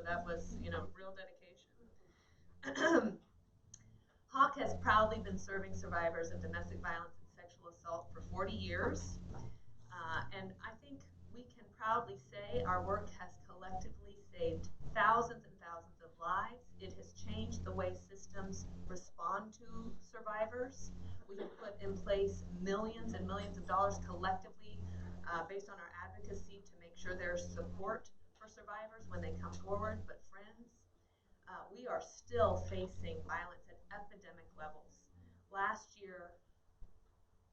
that was, real dedication. HAWC has proudly been serving survivors of domestic violence and sexual assault for 40 years. And I think we can proudly say our work has collectively saved thousands and thousands of lives. It has changed the way systems respond to survivors. We have put in place millions and millions of dollars collectively based on our advocacy to make sure there's support for survivors when they come forward. But friends, we are still facing violence at epidemic levels. Last year,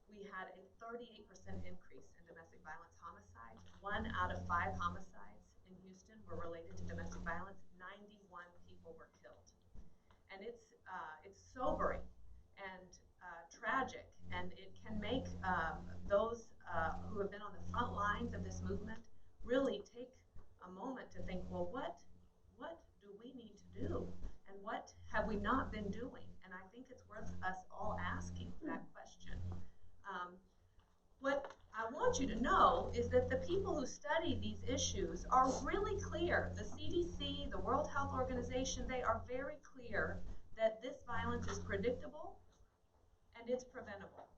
we had a 38% increase in domestic violence homicides. 1 out of 5 homicides in Houston were related to domestic violence. 91 people were killed. And it's sobering and tragic, and it can make those who have been on the front lines of this movement really take a moment to think, well, what do we need to do? And what have we not been doing? And I think it's worth us all asking that question. What I want you to know is that the people who study these issues are really clear. The CDC, the World Health Organization, they are very clear that this violence is predictable and it's preventable.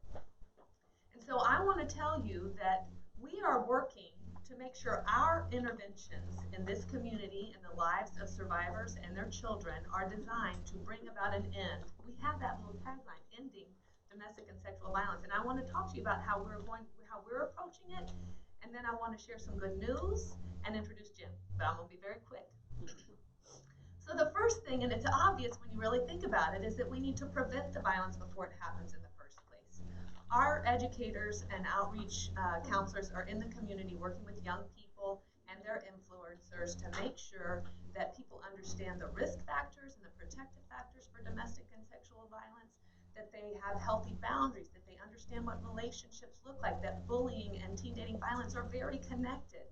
And so I want to tell you that we are working to make sure our interventions in this community and the lives of survivors and their children are designed to bring about an end. We have that little tagline, ending domestic and sexual violence. And I want to talk to you about how we're approaching it. And then I want to share some good news and introduce Jim. But I'm going to be very quick. So the first thing, and it's obvious when you really think about it, is that we need to prevent the violence before it happens in the first place. Our educators and outreach counselors are in the community working with young people and their influencers to make sure that people understand the risk factors and the protective factors for domestic and sexual violence, that they have healthy boundaries, that they understand what relationships look like, that bullying and teen dating violence are very connected.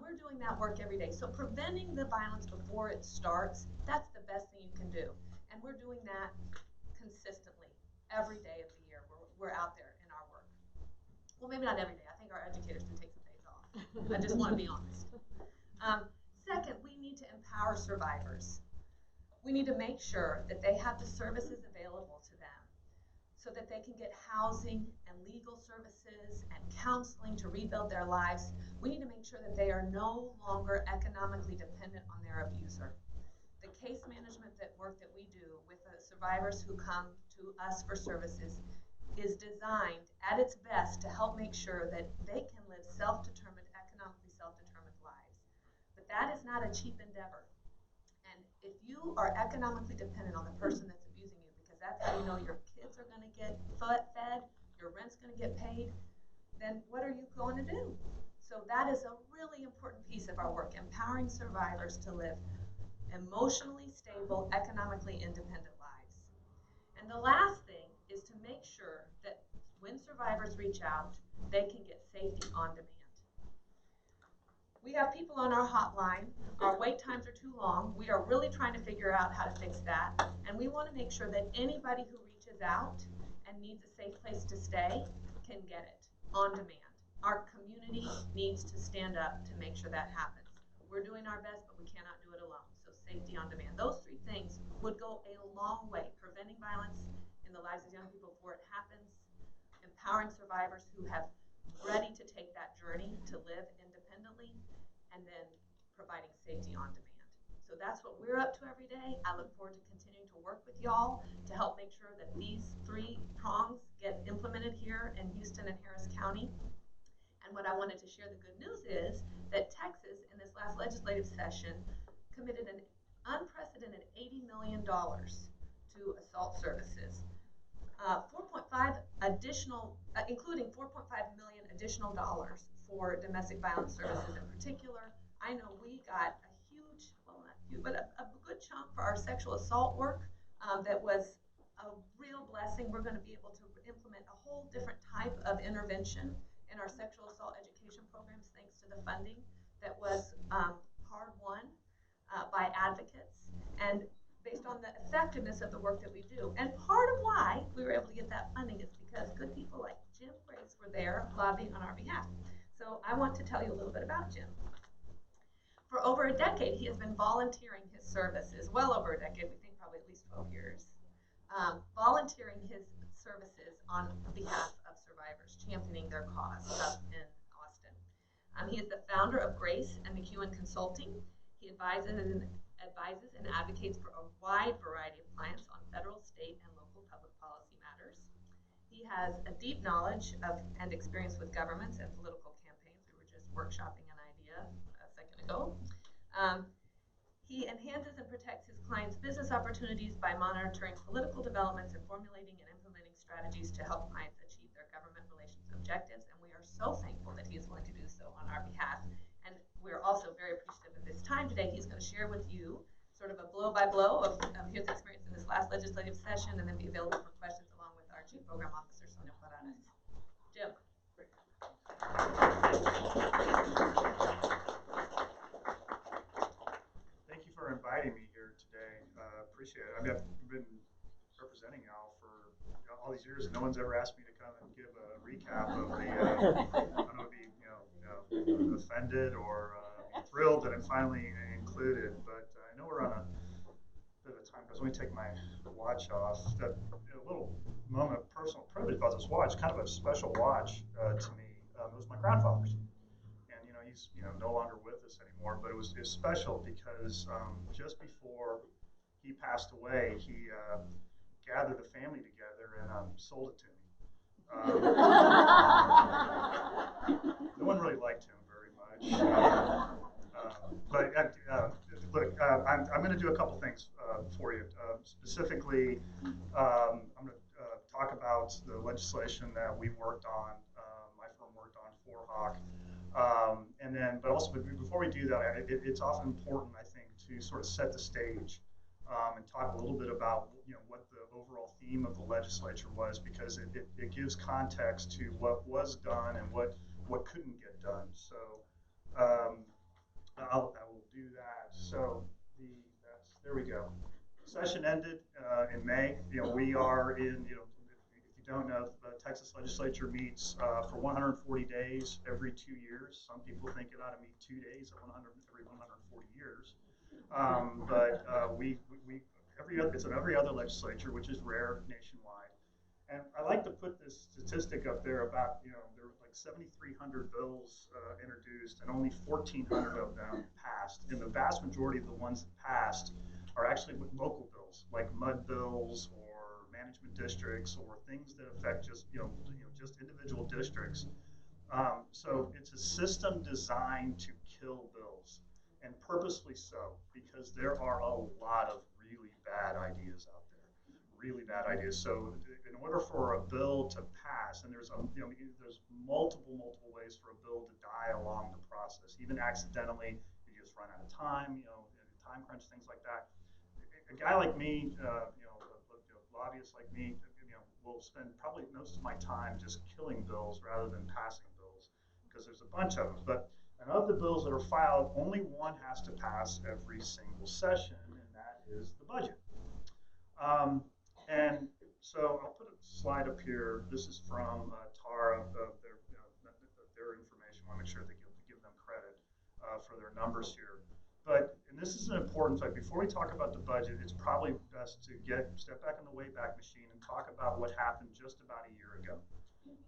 We're doing that work every day. So preventing the violence before it starts, that's the best thing you can do. And we're doing that consistently every day of the year. We're out there in our work. Well, maybe not every day. I think our educators do take some days off. I just want to be honest. Second, we need to empower survivors. We need to make sure that they have the services available to them so that they can get housing and legal services and counseling to rebuild their lives. We need to make sure that they are no longer economically dependent on their abuser. The case management work that we do with the survivors who come to us for services is designed at its best to help make sure that they can live self-determined, economically self-determined lives. But that is not a cheap endeavor. And if you are economically dependent on the person that's abusing you, because that's how you know your kids are going to get fed, your rent's going to get paid, then what are you going to do? So that is a really important piece of our work, empowering survivors to live emotionally stable, economically independent lives. And the last thing is to make sure that when survivors reach out, they can get safety on demand. We have people on our hotline. Our wait times are too long. We are really trying to figure out how to fix that. And we want to make sure that anybody who reaches out and needs a safe place to stay can get it on demand. Our community needs to stand up to make sure that happens. We're doing our best, but we cannot do it alone. So safety on demand. Those 3 things would go a long way, preventing violence in the lives of young people before it happens, empowering survivors who have ready to take that journey to live independently, and then providing safety on demand. So that's what we're up to every day. I look forward to continuing to work with y'all to help make sure that these 3 prongs get implemented here in Houston and Harris County. And what I wanted to share the good news is that Texas, in this last legislative session, committed an unprecedented $80 million to assault services. 4.5 additional, including 4.5 million additional dollars for domestic violence services in particular. I know we got a huge, well not huge, but a good chunk for our sexual assault work. That was a real blessing. We're going to be able to implement a whole different type of intervention in our sexual assault education programs thanks to the funding that was hard won by advocates and based on the effectiveness of the work that we do. And part of why we were able to get that funding is because good people like Jim Grace were there lobbying on our behalf. So I want to tell you a little bit about Jim. For over a decade, he has been volunteering his services, well over a decade, we think probably at least 12 years, volunteering his services on behalf of survivors, championing their cause up in Austin. He is the founder of Grace and McEwen Consulting. He advises and advocates for a wide variety of clients on federal, state, and local public policy matters. He has a deep knowledge of and experience with governments and political campaigns. We were just workshopping an idea a second ago. He enhances and protects his clients' business opportunities by monitoring political developments and formulating and implementing strategies to help clients achieve their government relations objectives. And we are so thankful that he is willing to do so on our behalf. And we're also very appreciative of this time today. He's going to share with you sort of a blow-by-blow of his experience in this last legislative session, and then be available for questions along with our Chief Program Officer, Sonia Paranes. Jim. Thank you for inviting me here today. Appreciate it. I mean, I've been representing y'all for all these years, and no one's ever asked me to come and give a recap of the. I don't know, be offended or thrilled that I'm finally included, but I know we're on a bit of a time because let me take my watch off. That a little moment of personal privilege about this watch, kind of a special watch to me. It was my grandfather's, and he's no longer with us anymore. But it was special because just before he passed away, he gathered the family together and sold it to me. No one really liked him very much. Look, I'm going to do a couple things for you. Specifically, I'm going to talk about the legislation that we worked on, my firm worked on for HAWC. But also, before we do that, it's often important, I think, to sort of set the stage and talk a little bit about what the overall theme of the legislature was, because it gives context to what was done and what couldn't get done. So I will do that. So there we go. Session ended in May. We are in, if you don't know, the Texas legislature meets for 140 days every 2 years. Some people think it ought to meet 2 days every 140 years. It's in every other legislature, which is rare nationwide. And I like to put this statistic up there about, there were like 7,300 bills introduced and only 1,400 of them passed. And the vast majority of the ones that passed are actually with local bills, like mud bills or management districts or things that affect just, just individual districts. So it's a system designed to kill bills, and purposely so, because there are a lot of really bad ideas out there, really bad ideas. So in order for a bill to pass, and there's there's multiple ways for a bill to die along the process, even accidentally, you just run out of time, time crunch, things like that. A guy like me, lobbyists like me, will spend probably most of my time just killing bills rather than passing bills, because there's a bunch of them. But and of the bills that are filed, only one has to pass every single session, and that is the budget. And so I'll put a slide up here. This is from Tara, their information. I want to make sure they give them credit for their numbers here. And this is an important fact. Before we talk about the budget, it's probably best to step back in the Wayback Machine and talk about what happened just about a year ago.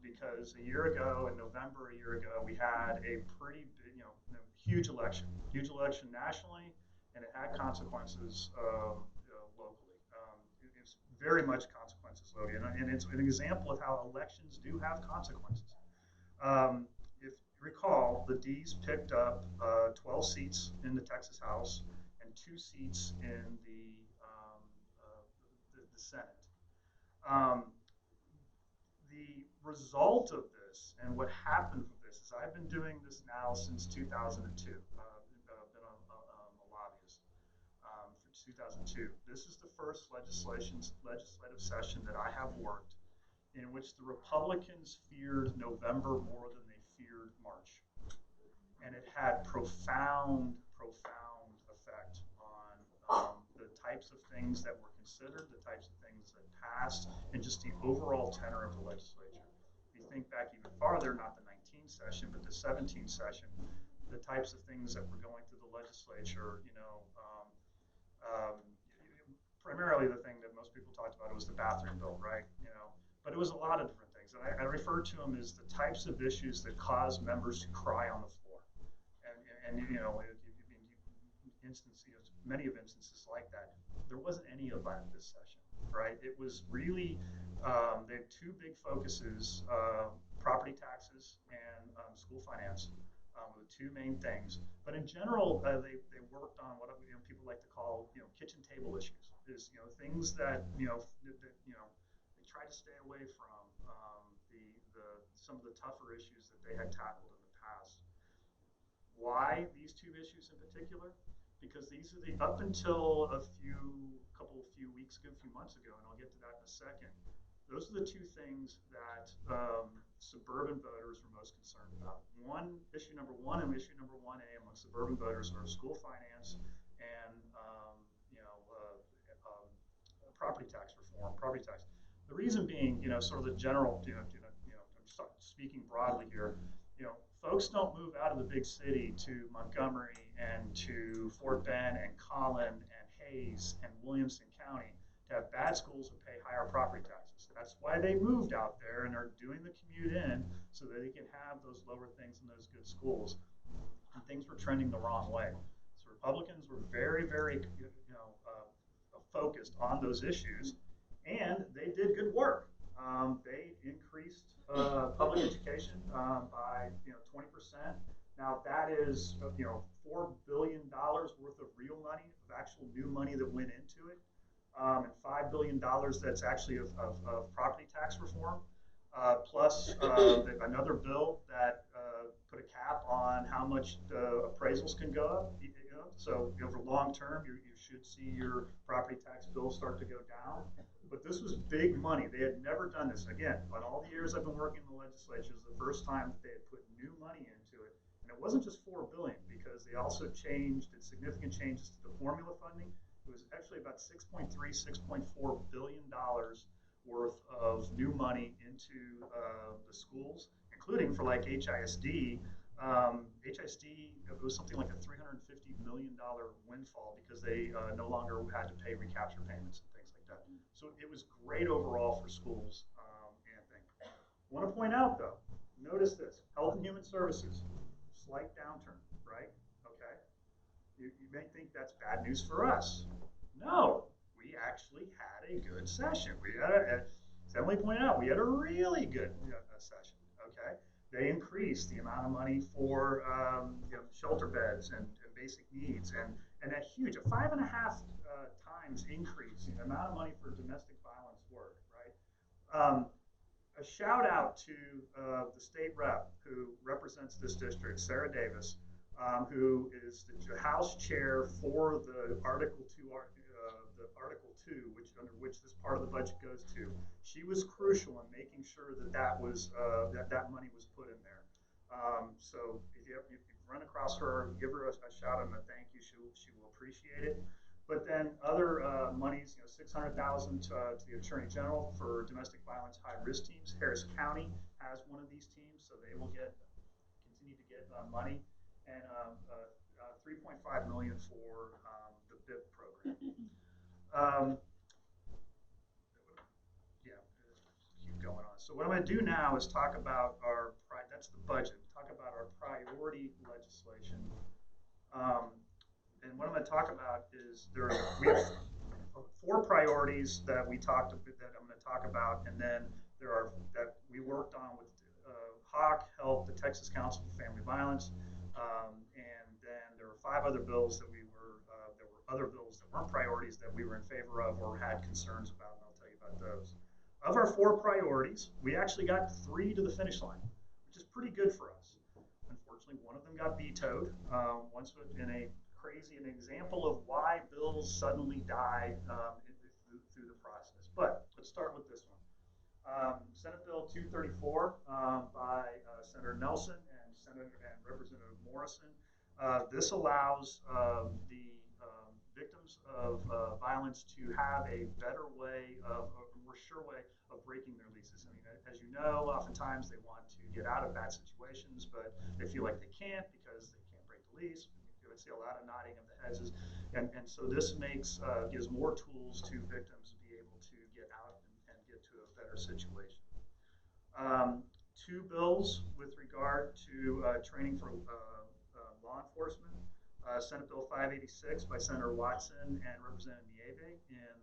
Because a year ago, in November a year ago, we had a pretty big, huge election nationally, and it had consequences locally. It's very much consequences locally, and it's an example of how elections do have consequences. If you recall, the D's picked up 12 seats in the Texas House and 2 seats in the Senate. The result of this and what happened with this is I've been doing this now since 2002. I've been a lobbyist for 2002. This is the first legislative session that I have worked in which the Republicans feared November more than they feared March. And it had profound effect on the types of things that were considered, the types of things that passed, and just the overall tenor of the legislature. If you think back even farther, not the 19th session, but the 17th session, the types of things that were going through the legislature, um, primarily the thing that most people talked about was the bathroom bill, right? But it was a lot of different things. And I refer to them as the types of issues that cause members to cry on the floor. Many of instances like that. There wasn't any of that this session, right? It was really, they had two big focuses, property taxes and school finance were the two main things. But in general, they worked on what people like to call, kitchen table issues. Is, things that, they tried to stay away from some of the tougher issues that they had tackled in the past. Why these two issues in particular? Because these are up until a few weeks ago, a few months ago, and I'll get to that in a second. Those are the two things that suburban voters were most concerned about. Issue number one and issue number 1A among suburban voters are school finance and property tax reform, property tax. The reason being, sort of the general, I'm speaking broadly here, folks don't move out of the big city to Montgomery and to Fort Bend and Collin and Hayes and Williamson County to have bad schools and pay higher property taxes. That's why they moved out there and are doing the commute in so that they can have those lower things in those good schools. And things were trending the wrong way. So Republicans were very, very, focused on those issues, and they did good work. They increased public education by 20%. Now that is $4 billion worth of real money, of actual new money that went into it, and $5 billion that's actually of property tax reform, plus another bill that put a cap on how much appraisals can go up. So for long term, you should see your property tax bill start to go down. But this was big money. They had never done this. Again, on all the years I've been working in the legislature, it was the first time that they had put new money into it. And it wasn't just $4 billion, because they also did significant changes to the formula funding. It was actually about $6.4 billion worth of new money into the schools, including for like HISD. HISD, it was something like a $350 million windfall because they no longer had to pay recapture payments and things like that. So it was great overall for schools and things. I want to point out though, notice this, Health and Human Services, slight downturn, right? Okay. You may think that's bad news for us. No, we actually had a good session. As Emily pointed out, we had a really good session, okay? They increased the amount of money for shelter beds and basic needs, and a huge, a 5.5 times increase in the amount of money for domestic violence work, right? A shout out to the state rep who represents this district, Sarah Davis, who is the House chair for the Article 2, under which this part of the budget goes to. She was crucial in making sure that that money was put in there. So if you run across her, give her a shout out and a thank you. She will appreciate it. But then other monies, $600,000 to the Attorney General for domestic violence high-risk teams. Harris County has one of these teams, so they will continue to get money, and $3.5 million for the BIP program. Keep going on. So what I'm going to do now is talk about that's the budget. Talk about our priority legislation. And what I'm going to talk about is we have 4 priorities that I'm going to talk about, and then that we worked on with HAWC, the Texas Council for Family Violence, and then there were 5 other bills there were other bills that weren't priorities that we were in favor of or had concerns about, and I'll tell you about those. Of our 4 priorities, we actually got 3 to the finish line, which is pretty good for us. Unfortunately, one of them got vetoed once in an example of why bills suddenly die through the process. But let's start with this one. Senate Bill 234 by Senator Nelson and Representative Morrison. This allows the victims of violence to have a better way, a more sure way of breaking their leases. I mean, as you know, oftentimes they want to get out of bad situations, but they feel like they can't because they can't police. You would see a lot of nodding of the heads, and so this gives more tools to victims to be able to get out and get to a better situation. Two bills with regard to training for law enforcement. Senate Bill 586 by Senator Watson and Representative Nieve in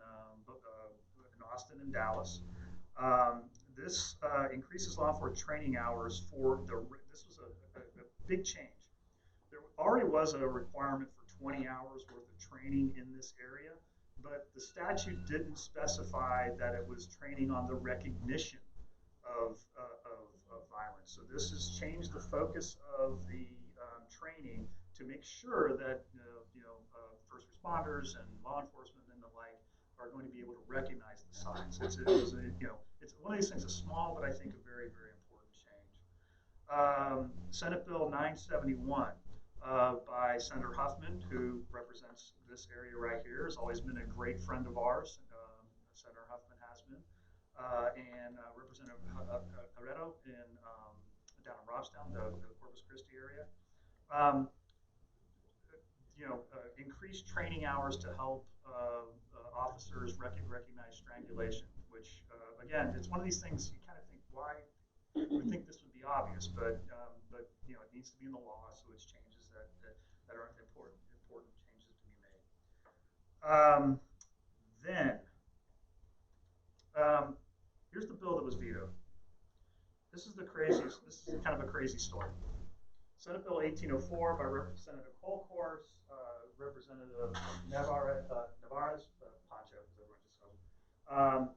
Austin and Dallas. This increases law enforcement training hours this was a big change. There already was a requirement for 20 hours worth of training in this area, but the statute didn't specify that it was training on the recognition of violence. So this has changed the focus of the training to make sure that first responders and law enforcement and the like are going to be able to recognize the signs. It's one of these things, a small but I think a very, very important change. Senate Bill 971 by Senator Huffman, who represents this area right here, has always been a great friend of ours. Senator Huffman has been. And Representative Herrero down in Robstown, the Corpus Christi area. Increased training hours to help officers recognize strangulation, which again, it's one of these things you kind of think, why? You would think this would be obvious, but it needs to be in the law, so it's changes that are important changes to be made. Here's the bill that was vetoed. This is kind of a crazy story. Senate Bill 1804 by Representative Holcourse, Representative Navarez, Poncho, as everyone just calls him.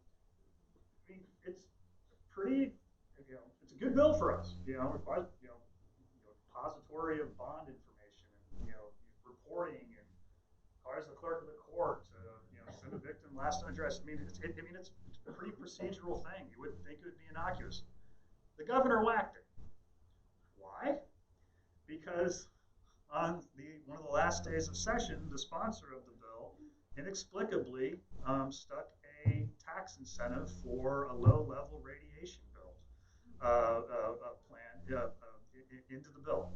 It's pretty, it's a good bill for us. Requires, depository of bond information and, reporting, and requires the clerk of the court to, send a victim last address. It's a pretty procedural thing. You wouldn't think it would be innocuous. The governor whacked it. Why? Because on one of the last days of session, the sponsor of the bill inexplicably stuck a tax incentive for a low-level radiation bill plan into the bill,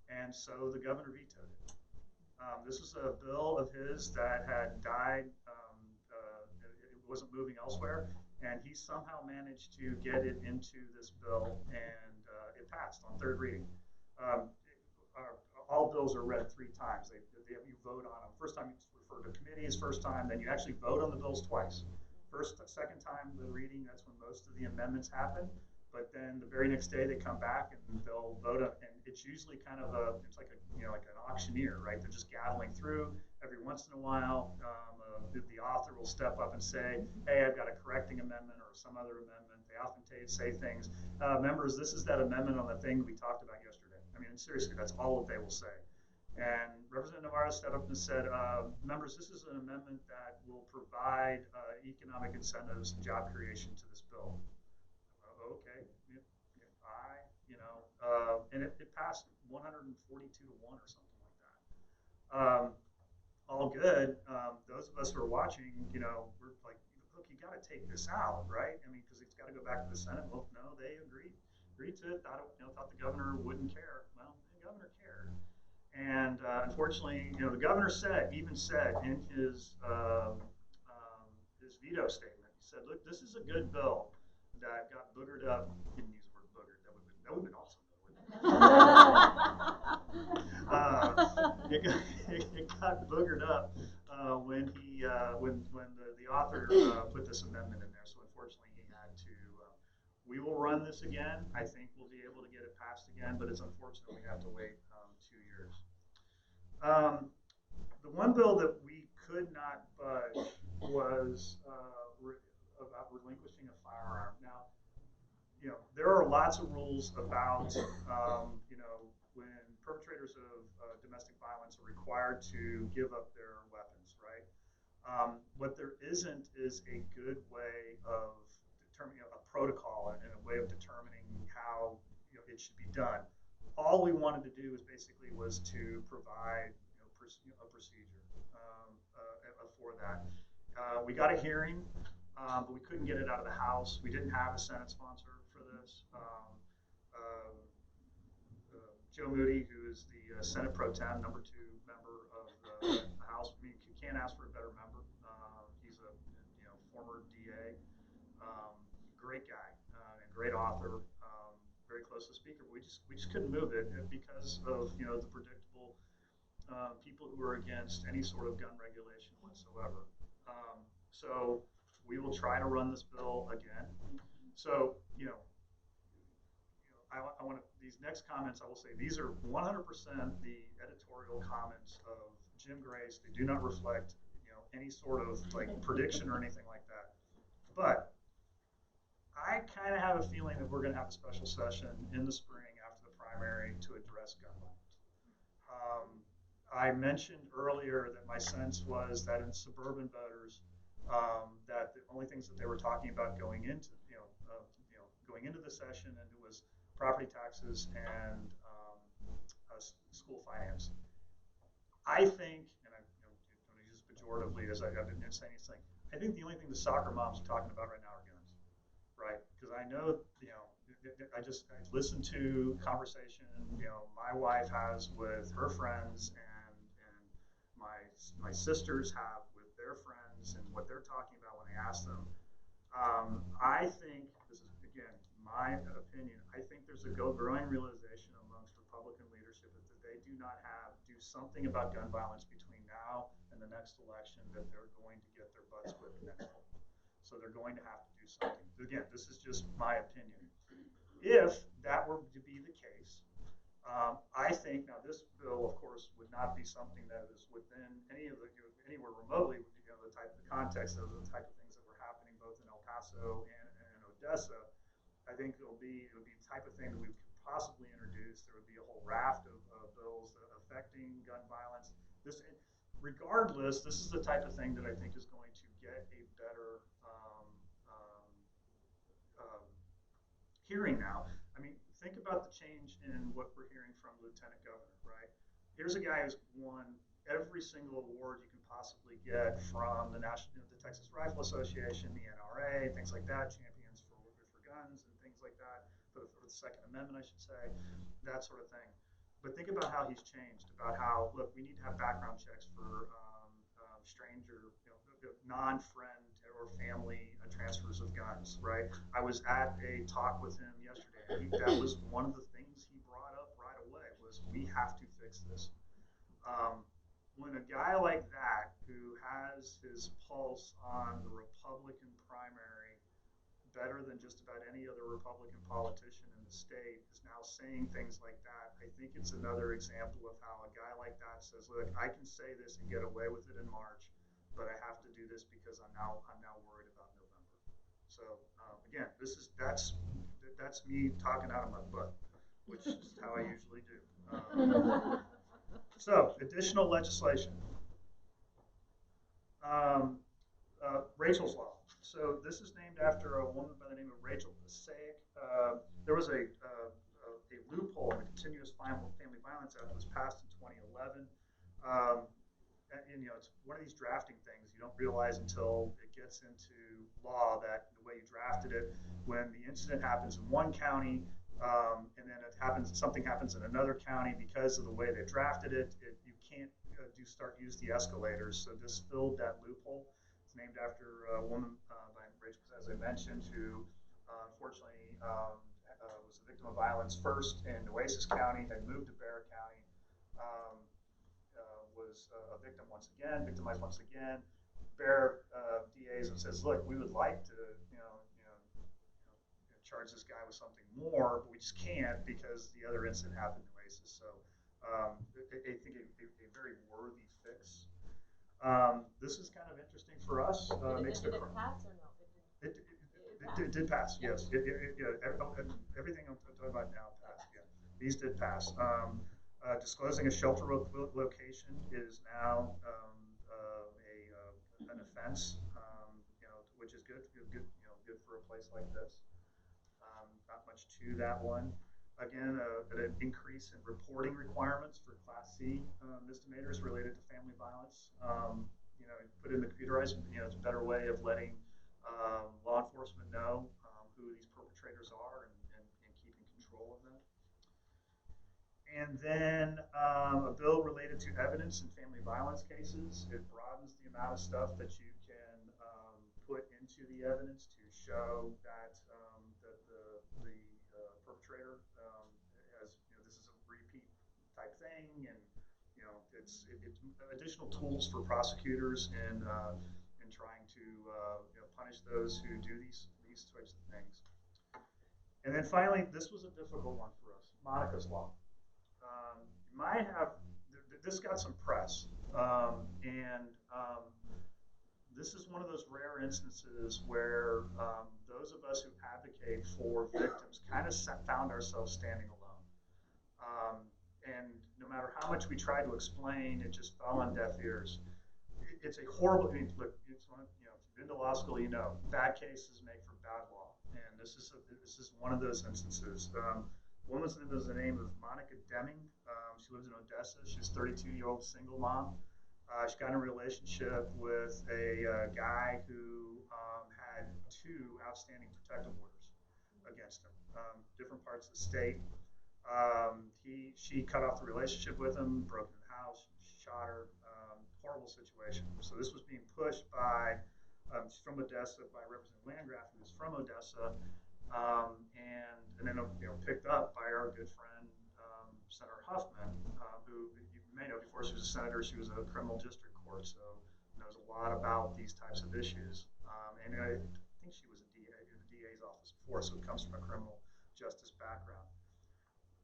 and so the governor vetoed it. This is a bill of his that had died. It wasn't moving elsewhere, and he somehow managed to get it into this bill, and it passed on third reading. All bills are read 3 times. You vote on them. First time you refer to committees, first time, then you actually vote on the bills twice. Second time the reading, that's when most of the amendments happen. But then the very next day they come back and they'll vote on, and it's usually kind of it's like like an auctioneer, right? They're just gathering through. Every once in a while, the author will step up and say, "Hey, I've got a correcting amendment or some other amendment." They often say things, "Members, this is that amendment on the thing we talked about yesterday." Seriously, that's all that they will say. And Representative Navarro stepped up and said, "Members, this is an amendment that will provide economic incentives and job creation to this bill." Okay, and it passed 142 to 1 or something like that. All good. Those of us who are watching, we're like, look, you got to take this out, right? Because it's got to go back to the Senate. Well, no, they agreed to it. Thought the governor wouldn't care. Well, the governor cared, and unfortunately, the governor even said in his veto statement, he said, "Look, this is a good bill that got boogered up." He didn't use the word boogered. That would have been awesome. It got boogered up when the author put this amendment in there. So unfortunately, he had to. We will run this again. I think we'll be able to get it passed again, but it's unfortunate we have to wait 2 years. The one bill that we could not budge was about relinquishing a firearm. Now, there are lots of rules about, when perpetrators of domestic violence are required to give up their weapons, right? What there isn't is a good way of determining a protocol and a way of determining how it should be done. All we wanted to do was to provide a procedure for that. We got a hearing, but we couldn't get it out of the House. We didn't have a Senate sponsor for this. Joe Moody, who is the Senate Pro Tem, #2 member of the House. I mean, you can't ask for a better member. He's a former DA, great guy, and great author, very close to the speaker. But we just couldn't move it because of the predictable people who are against any sort of gun regulation whatsoever. So we will try to run this bill again. So I want to, these next comments, I will say these are 100% the editorial comments of Jim Grace. They do not reflect any sort of like prediction or anything like that. But I kind of have a feeling that we're going to have a special session in the spring after the primary to address gun violence. I mentioned earlier that my sense was that in suburban voters, that the only things that they were talking about going into going into the session, and it was property taxes and school finance. I think, and I'm going to use pejoratively as I've been saying anything, I think the only thing the soccer moms are talking about right now are guns, right? Because I know, I listened to conversation, my wife has with her friends, and my sisters have with their friends, and what they're talking about when they ask them. I think, this is again my opinion, I think there's a growing realization amongst Republican leadership that they do not do something about gun violence between now and the next election, that they're going to get their butts whipped next fall. So they're going to have to do something. Again, this is just my opinion. If that were to be the case, I think now this bill, of course, would not be something that is within any of the anywhere remotely the type of context of the type of things that were happening both in El Paso and Odessa. I think it would be the type of thing that we could possibly introduce. There would be a whole raft of bills affecting gun violence. Regardless, this is the type of thing that I think is going to get a better hearing now. I mean, think about the change in what we're hearing from Lieutenant Governor, right? Here's a guy who's won every single award you can possibly get from the Texas Rifle Association, the NRA, things like that, champions for guns and things like that, for the Second Amendment, I should say, that sort of thing. But think about how he's changed, about how, look, we need to have background checks for stranger, non-friend or family transfers of guns, right? I was at a talk with him yesterday. That was one of the things he brought up right away, was we have to fix this. When a guy like that, who has his pulse on the Republican primary better than just about any other Republican politician in the state, is now saying things like that, I think it's another example of how a guy like that says, look, I can say this and get away with it in March, but I have to do this because I'm now worried about November. So again, that's me talking out of my butt, which is how I usually do. So additional legislation. Rachel's Law. So this is named after a woman by the name of Rachel Passaic. There was a loophole in the Continuous Family Violence Act that was passed in 2011. And it's one of these drafting things. You don't realize until it gets into law that the way you drafted it, when the incident happens in one county, and then something happens in another county, because of the way they drafted it, you can't use the escalators. So this filled that loophole. It's named after a woman by Rachel, as I mentioned, who unfortunately was a victim of violence first in Nueces County, then moved to Bexar County. Was a victim once again, victimized once again. Bexar DAs and says, look, we would like to, charge this guy with something more, but we just can't because the other incident happened in Nueces. So I think a very worthy fix. This is kind of interesting for us. Did it pass or no? It did pass, yes. Everything I'm talking about now passed, yeah. These did pass. Disclosing a shelter location is now an offense, which is good for a place like this. Not much to that one. Again, an increase in reporting requirements for Class C misdemeanors related to family violence. Put in the computerized, it's a better way of letting law enforcement know who these perpetrators are and keeping control of them. And then a bill related to evidence in family violence cases. It broadens the amount of stuff that you can put into the evidence to show that that the perpetrator has, this is a repeat type thing, and it's additional tools for prosecutors in trying to punish those who do these types of things. And then finally, this was a difficult one for us, Monica's Law. You might have, this got some press, and this is one of those rare instances where those of us who advocate for victims kind of found ourselves standing alone. And no matter how much we tried to explain, it just fell on deaf ears. It's a horrible, look, it's one, if you've been to law school, bad cases make for bad law. And this is one of those instances. Woman's name was the name of Monica Deming. She lives in Odessa. She's a 32-year-old single mom. She got in a relationship with a guy who had 2 outstanding protective orders against him, different parts of the state. She cut off the relationship with him, broke in the house, shot her. Horrible situation. So this was being pushed by, she's from Odessa, by Representative Landgraf, who was from Odessa, and then picked up by our good friend Senator Huffman, who you may know before she was a senator, she was a criminal district court, so knows a lot about these types of issues. And I think she was a DA in the DA's office before, so it comes from a criminal justice background.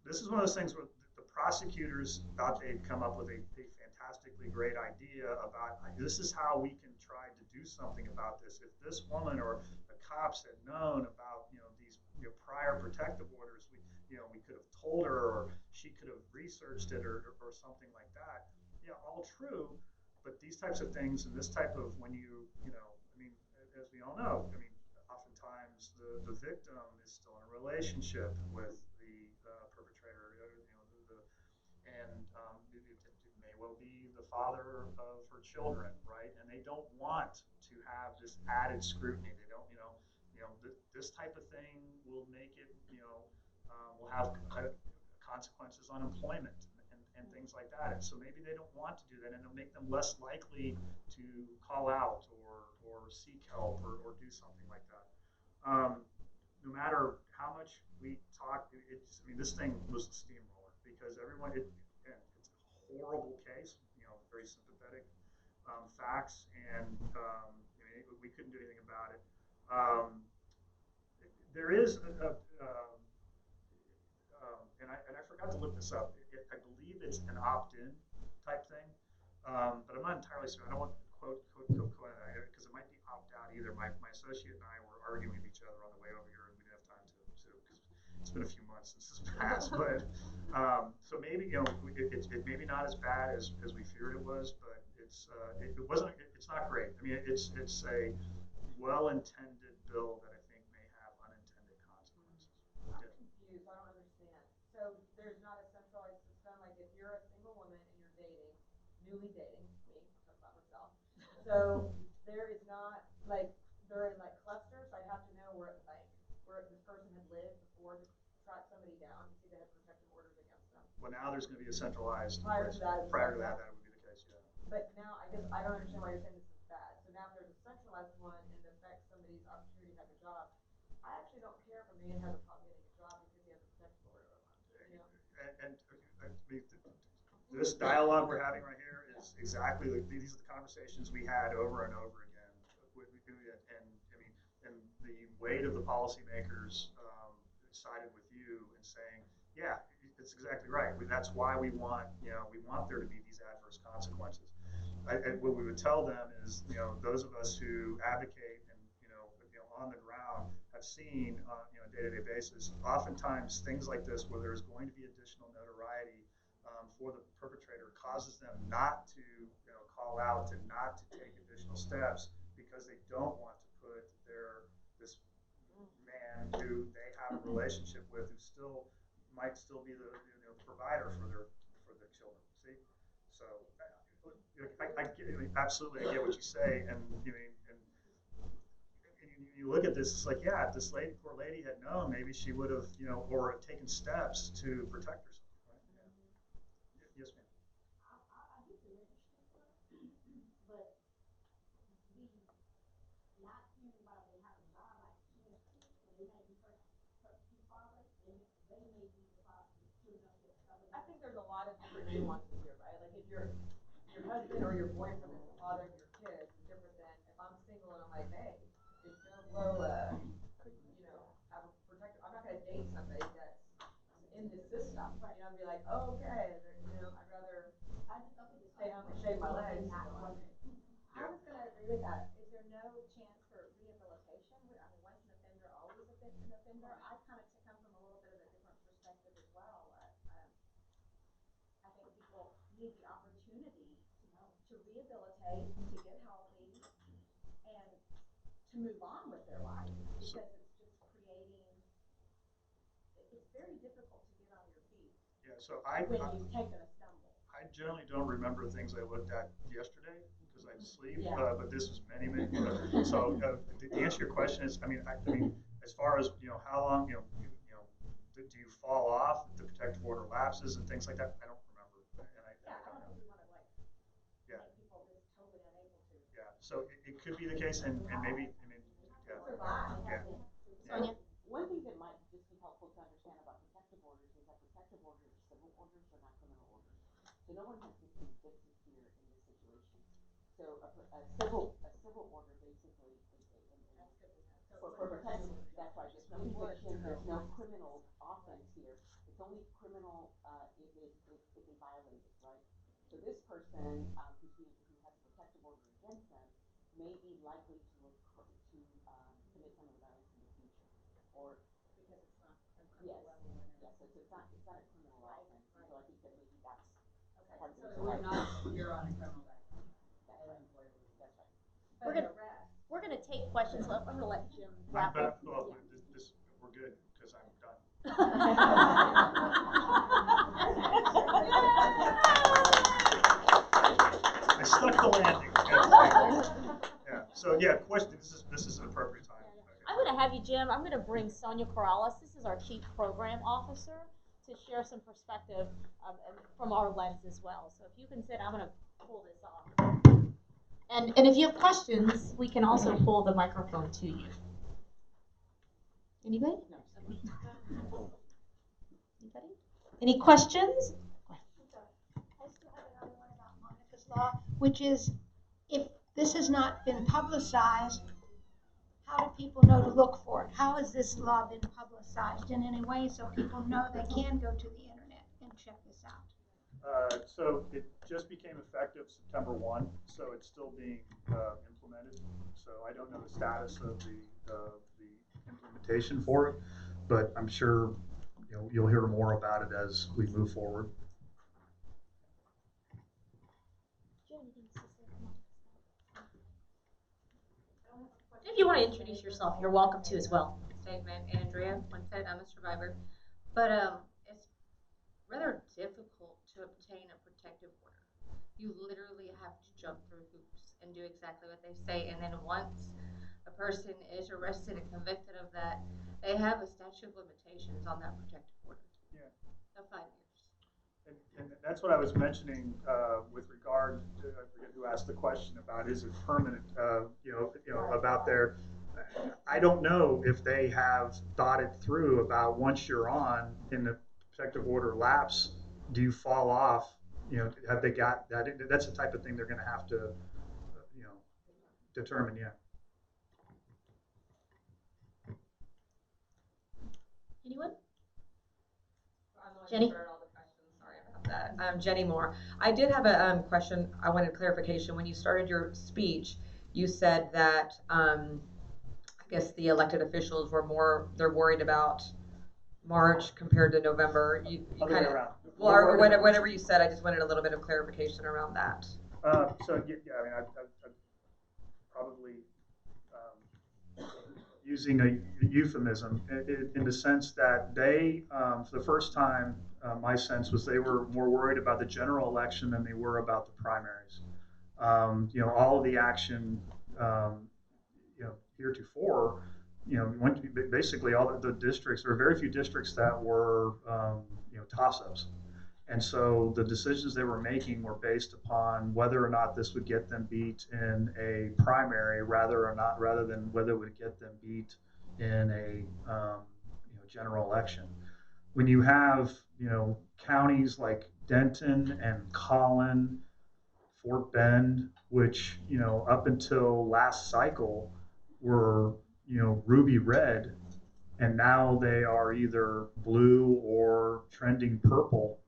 This is one of those things where the prosecutors thought they'd come up with a fantastically great idea about, this is how we can try to do something about this. If this woman or the cops had known about these prior protective orders, we could have told her, or she could have researched it, or something like that. Yeah, all true, but these types of things and this type of, when as we all know, oftentimes the victim is still in a relationship with the perpetrator, and it may well be the father of her children, right? And they don't want to have this added scrutiny. They don't, this type of thing will make it, will have consequences on employment and things like that. And so maybe they don't want to do that, and it'll make them less likely to call out or seek help or do something like that. No matter how much we talk, this thing was a steamroller because everyone, it's a horrible case, very sympathetic facts, and we couldn't do anything about it. There is and I forgot to look this up. I believe it's an opt-in type thing, but I'm not entirely certain. I don't want to quote because it might be opt-out either. My associate and I were arguing with each other on the way over here, and we didn't have time to because it's been a few months since this passed. But so maybe it's maybe not as bad as we feared it was, but it's not great. It's a well-intended bill that I think may have unintended consequences. I'm confused. I don't understand. So there's not a centralized system. Like if you're a single woman and you're dating, newly dating, me, I'm talking about myself. So there is not like they're in like clusters. I'd have to know where this person had lived before to track somebody down to see they had protective orders against them. Well, now there's going to be a centralized. Prior to that, that would be the case. Yeah. But now I guess I don't understand why you're saying this is bad. So now if there's a centralized one and it affects somebody's opportunity to have a job, I actually don't care if a man has a problem getting a job because he has a protective order over him. And this dialogue we're having right here is exactly these are the conversations we had over and over again. And the weight of the policymakers sided with you in saying, yeah, it's exactly right. That's why we want there to be these adverse consequences. And what we would tell them is, those of us who advocate and on the ground have seen on a day-to-day basis, oftentimes things like this where there's going to be additional notoriety for the perpetrator causes them not to call out and not to take additional steps because they don't want to put this man who they have a relationship with who might still be the provider for their children. See, so I absolutely I get what you say, and you look at this, it's like, yeah, if this poor lady had known, maybe she would have, or taken steps to protect herself. Right? the nuances here, right? Like if your husband or your boyfriend is the father of your kids is different than if I'm single and I'm like, hey, is Joe Blow, have a protector? I'm not gonna date somebody that's in this system. Right. You know, and be like, oh, okay, I'd rather stay home and shave my legs. I was going to agree with that. Is there no chance for rehabilitation? I mean, once an offender, always an offender. I kind of come from a little bit of a different perspective as well. I think people need the opportunity to rehabilitate, to get healthy, and to move on with their life because it's just creating. It's very difficult to get on your feet. Yeah, so when you've taken a stumble. I generally don't remember things I looked at yesterday because I sleep, Yeah. but this was many, many. So to answer your question is, I mean, as far as how long, do you fall off if the protective order lapses and things like that? I don't remember, and I don't know. Think we want to make people just totally unable to. Yeah, so it could be the case, and maybe, yeah. Survive. Yeah. Sonia? One thing that might just be helpful to understand about protective orders is that protective orders are civil orders, are not criminal orders. So no one has to see justice here in this situation. So a civil order basically for protection. That's right. There's no conviction. There's no criminal offense here. It's only criminal if they violate it, right? So this person who has a protective order against them may be likely to commit some of the violence in the future, or Because it's not a criminal level. Yes. So it's not a criminal offense. Right. So I think that maybe that's part of So we're not here on a criminal background. That's right. That's right. We're gonna take questions. I'm gonna let Jim wrap up. Well, we're good because I'm done. I stuck the landing. Yeah. So yeah, question. This is an appropriate time. Okay. I'm going to have you, Jim. I'm going to bring Sonia Corrales. This is our Chief Program Officer to share some perspective from our lens as well. So if you can sit, I'm going to pull this off. And if you have questions, we can also pull the microphone to you. Anybody? No. Anybody? Any questions? I still have another one about Monica's law, which is if this has not been publicized, how do people know to look for it? How has this law been publicized in any way so people know they can go to the internet and check this out? So it just became effective September 1, so it's still being implemented. So I don't know the status of the implementation for it, but I'm sure you'll hear more about it as we move forward. If you want to introduce yourself, you're welcome to as well. Statement, Andrea Quintet, I'm a survivor. But it's rather difficult to obtain a protective order. You literally have to jump through hoops and do exactly what they say. And then once a person is arrested and convicted of that, they have a statute of limitations on that protective order. Yeah. Of 5 years. And that's what I was mentioning with regard to, I forget who asked the question about, is it permanent, about their, I don't know if they have thought it through about once you're on in the protective order lapse, do you fall off, have they got that, that's the type of thing they're going to have to, determine, yeah. Anyone? Jenny? I'm Jenny Moore. I did have a question. I wanted clarification. When you started your speech, you said that I guess the elected officials were they're worried about March compared to November. You kind of, well, or whatever you said. I just wanted a little bit of clarification around that. So yeah, I mean, I probably using a euphemism in the sense that they, for the first time, my sense was they were more worried about the general election than they were about the primaries. All of the action, heretofore, basically all the districts, there were very few districts that were, toss-ups. And so the decisions they were making were based upon whether or not this would get them beat in a primary, rather than whether it would get them beat in a general election. when you have, counties like Denton and Collin, Fort Bend, which, up until last cycle were, ruby red, and now they are either blue or trending purple.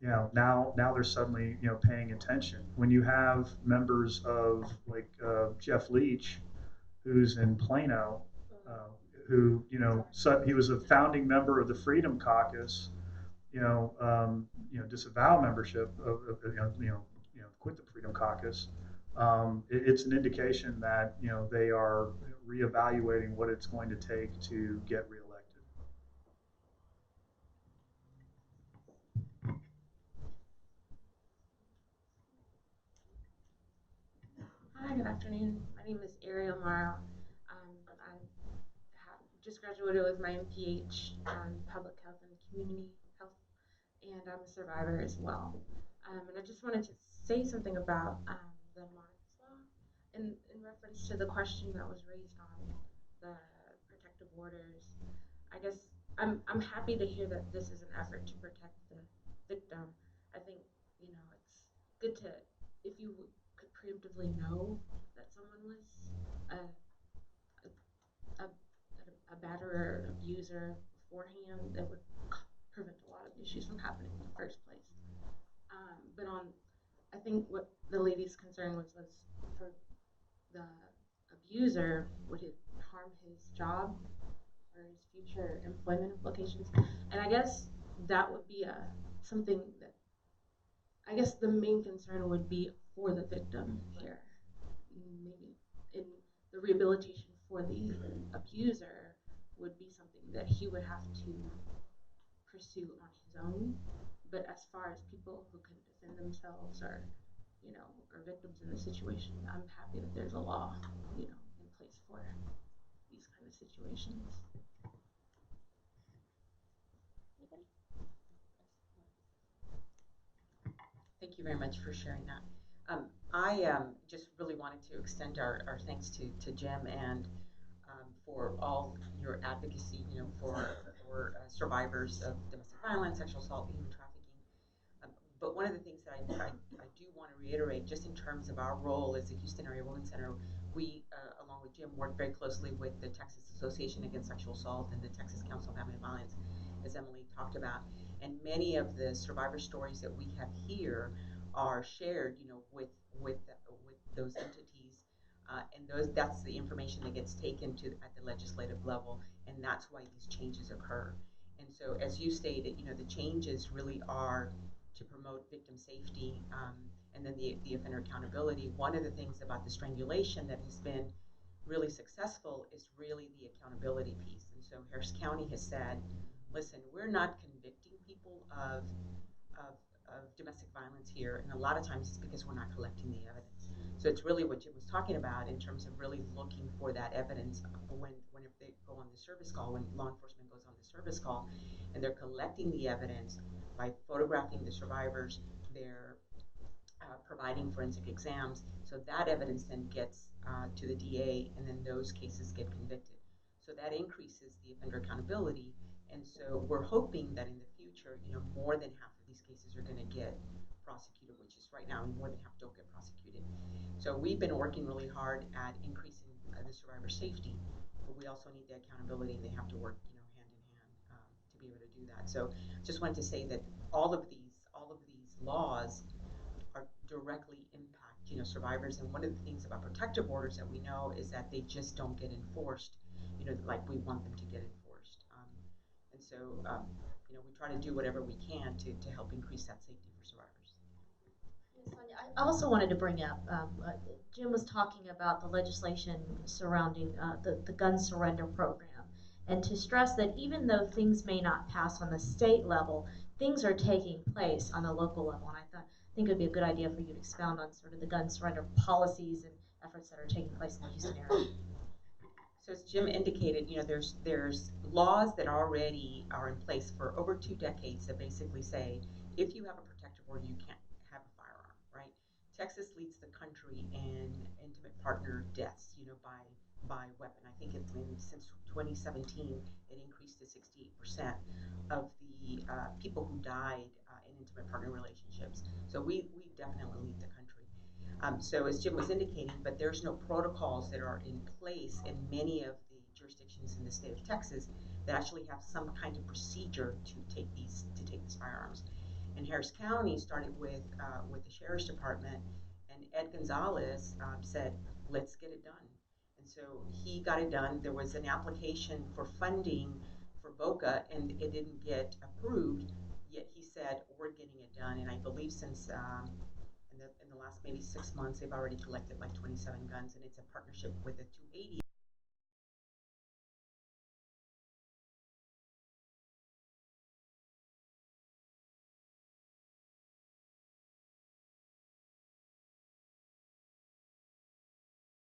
Now they're suddenly, paying attention. When you have members of like Jeff Leach, who's in Plano, uh, who, so he was a founding member of the Freedom Caucus, disavow membership of quit the Freedom Caucus. It's an indication that, they are reevaluating what it's going to take to get reelected. Hi, good afternoon. My name is Ariel Morrow. I just graduated with my MPH in Public Health and Community Health, and I'm a survivor as well. And I just wanted to say something about the Monarchs Law in reference to the question that was raised on the protective orders. I guess I'm happy to hear that this is an effort to protect the victim. I think, it's good to, if you could preemptively know that someone was a, a, a batterer, abuser beforehand, that would prevent a lot of issues from happening in the first place. But I think what the lady's concern was for the abuser, would it harm his job or his future employment implications? And I guess that would be something that, I guess the main concern would be for the victim here. Maybe in the rehabilitation for the abuser would be something that he would have to pursue on his own. But as far as people who can defend themselves or victims in the situation, I'm happy that there's a law, in place for these kind of situations. Thank you very much for sharing that. I just really wanted to extend our thanks to Jim and for all your advocacy, for survivors of domestic violence, sexual assault, human trafficking. But one of the things that I do want to reiterate, just in terms of our role as the Houston Area Women's Center, we, along with Jim, work very closely with the Texas Association Against Sexual Assault and the Texas Council on Family Violence, as Emily talked about. And many of the survivor stories that we have here are shared, with those entities, and that's the information that gets taken to at the legislative level, and that's why these changes occur. And so, as you stated, the changes really are to promote victim safety, and then the offender accountability. One of the things about the strangulation that has been really successful is really the accountability piece. And so Harris County has said, listen, we're not convicting people of, of domestic violence here, and a lot of times it's because we're not collecting the evidence. So it's really what Jim was talking about in terms of really looking for that evidence whenever they go on the service call, when law enforcement goes on the service call, and they're collecting the evidence by photographing the survivors, they're providing forensic exams, so that evidence then gets to the DA, and then those cases get convicted. So that increases the offender accountability, and so we're hoping that in the future, more than half of these cases are going to get prosecuted, which is right now more than half don't get prosecuted. So we've been working really hard at increasing the survivor safety, but we also need the accountability, and they have to work, hand in hand, to be able to do that. So just wanted to say that all of these laws are directly impact, survivors. And one of the things about protective orders that we know is that they just don't get enforced, like we want them to get enforced. And so, we try to do whatever we can to help increase that safety for survivors. Sonia, I also wanted to bring up, Jim was talking about the legislation surrounding the gun surrender program, and to stress that even though things may not pass on the state level, things are taking place on the local level. And I think it would be a good idea for you to expound on sort of the gun surrender policies and efforts that are taking place in the Houston area. So as Jim indicated, there's laws that already are in place for over 2 decades that basically say if you have a protective order, you can't have a firearm, right? Texas leads the country in intimate partner deaths, by by weapon. I think it's been since 2017, it increased to 68% of the people who died in intimate partner relationships. So we definitely lead the country. So as Jim was indicating, but there's no protocols that are in place in many of the jurisdictions in the state of Texas that actually have some kind of procedure to take these firearms. And Harris County started with the sheriff's department, and Ed Gonzalez said, "Let's get it done." And so he got it done. There was an application for funding for Boca, and it didn't get approved. Yet he said, "We're getting it done." And I believe since in the last maybe 6 months, they've already collected like 27 guns, and it's a partnership with the 280.